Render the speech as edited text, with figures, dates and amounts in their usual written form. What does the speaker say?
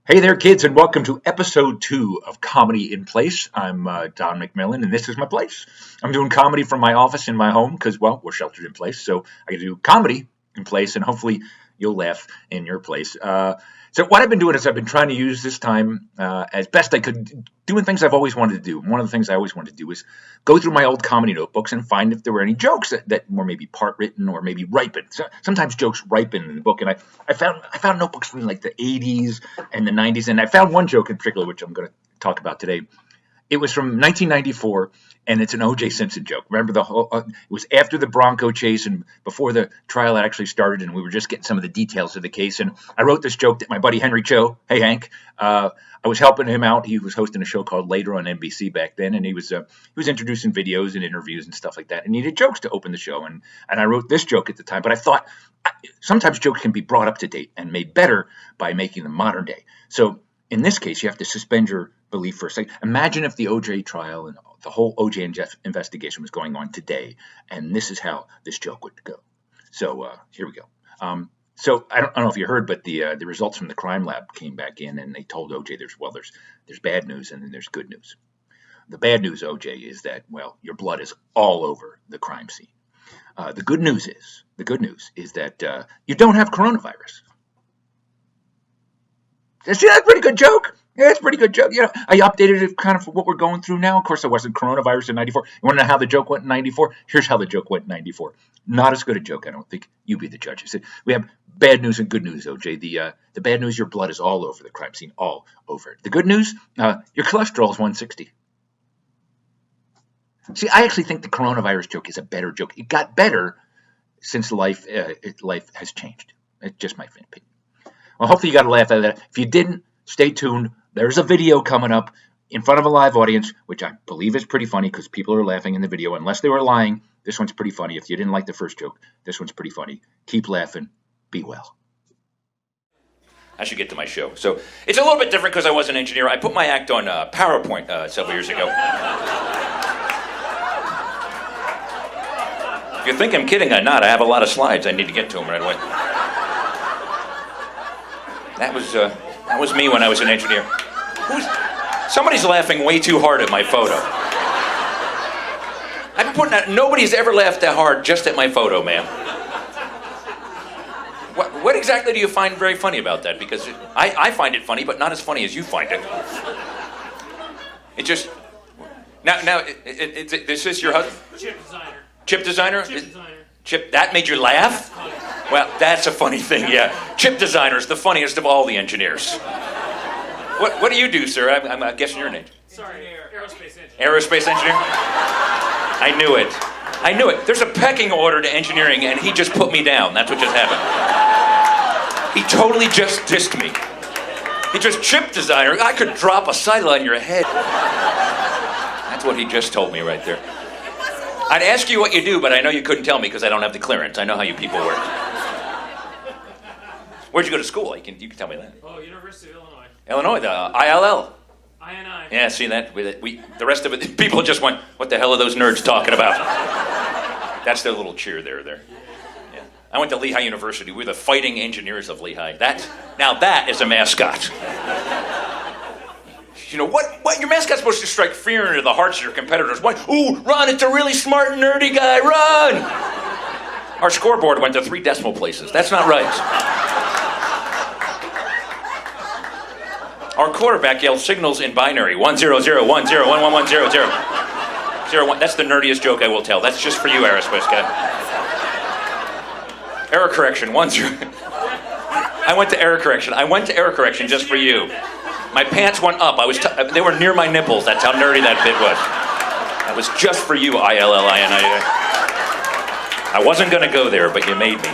Hey there, kids, and welcome to episode 2 of Comedy in Place. I'm Don McMillan, and this is my place. I'm doing comedy from my office in my home because, well, we're sheltered in place, so I can do comedy in place, and hopefully you'll laugh in your place. So what I've been doing is I've been trying to use this time as best I could, doing things I've always wanted to do. One of the things I always wanted to do is go through my old comedy notebooks and find if there were any jokes that were maybe part written or maybe ripened. So, sometimes jokes ripen in the book, and I found notebooks from like the 80s and the 90s, and I found one joke in particular, which I'm going to talk about today. It was from 1994, and it's an O.J. Simpson joke. Remember it was after the Bronco chase and before the trial had actually started, and we were just getting some of the details of the case. And I wrote this joke that my buddy Henry Cho, hey Hank, I was helping him out. He was hosting a show called Later on NBC back then, and he was introducing videos and interviews and stuff like that, and he needed jokes to open the show. And I wrote this joke at the time, but I thought sometimes jokes can be brought up to date and made better by making them modern day. So in this case, you have to suspend your belief for a second. Imagine if the OJ trial and the whole OJ investigation was going on today, and this is how this joke would go. So here we go. So I don't know if you heard, but the results from the crime lab came back in, and they told OJ there's bad news and then there's good news. The bad news, OJ, is that, well, your blood is all over the crime scene. The good news is that you don't have coronavirus. See, that's a pretty good joke. Yeah, it's a pretty good joke. You know, I updated it kind of for what we're going through now. Of course, there wasn't coronavirus in 94. You want to know how the joke went in 94? Here's how the joke went in 94. Not as good a joke, I don't think. You be the judge. I said, we have bad news and good news, OJ. The bad news, your blood is all over the crime scene, all over it. The good news, your cholesterol is 160. See, I actually think the coronavirus joke is a better joke. It got better since life has changed. It's just my opinion. Well, hopefully you got a laugh out of that. If you didn't, stay tuned. There's a video coming up in front of a live audience, which I believe is pretty funny because people are laughing in the video. Unless they were lying, this one's pretty funny. If you didn't like the first joke, this one's pretty funny. Keep laughing. Be well. I should get to my show. So it's a little bit different because I was an engineer. I put my act on PowerPoint several years ago. If you think I'm kidding, I'm not. I have a lot of slides. I need to get to them right away. That was me when I was an engineer. Somebody's laughing way too hard at my photo. I've been putting out, nobody's ever laughed that hard just at my photo, ma'am. What exactly do you find very funny about that? Because I find it funny, but not as funny as you find it. It just... Now, this is your husband? Chip designer. Chip designer? Chip designer. Chip, that made you laugh? Well, that's a funny thing, yeah. Chip designer is the funniest of all the engineers. What do you do, sir? I'm guessing your name. Sorry, Aerospace Engineer. Aerospace Engineer? I knew it. There's a pecking order to engineering, and he just put me down. That's what just happened. He totally just dissed me. He just, chip designer, I could drop a sideline on your head. That's what he just told me right there. I'd ask you what you do, but I know you couldn't tell me because I don't have the clearance. I know how you people work. Where'd you go to school? You can tell me that. Oh, University of Illinois. Illinois, the ILL. INI. Yeah, see that? The rest of it, people just went, what the hell are those nerds talking about? That's their little cheer there. Yeah. I went to Lehigh University. We're the Fighting Engineers of Lehigh. Now that is a mascot. You know, what your mascot's supposed to strike fear into the hearts of your competitors. What? Ooh, run, it's a really smart, nerdy guy, run! Our scoreboard went to 3 decimal places. That's not right. Our quarterback yelled signals in binary, 10010, 1110, 01. That's the nerdiest joke I will tell. That's just for you, Aerospace guy. Error correction, 10. I went to error correction just for you. My pants went up. They were near my nipples. That's how nerdy that bit was. That was just for you, ILLINI. I wasn't going to go there, but you made me.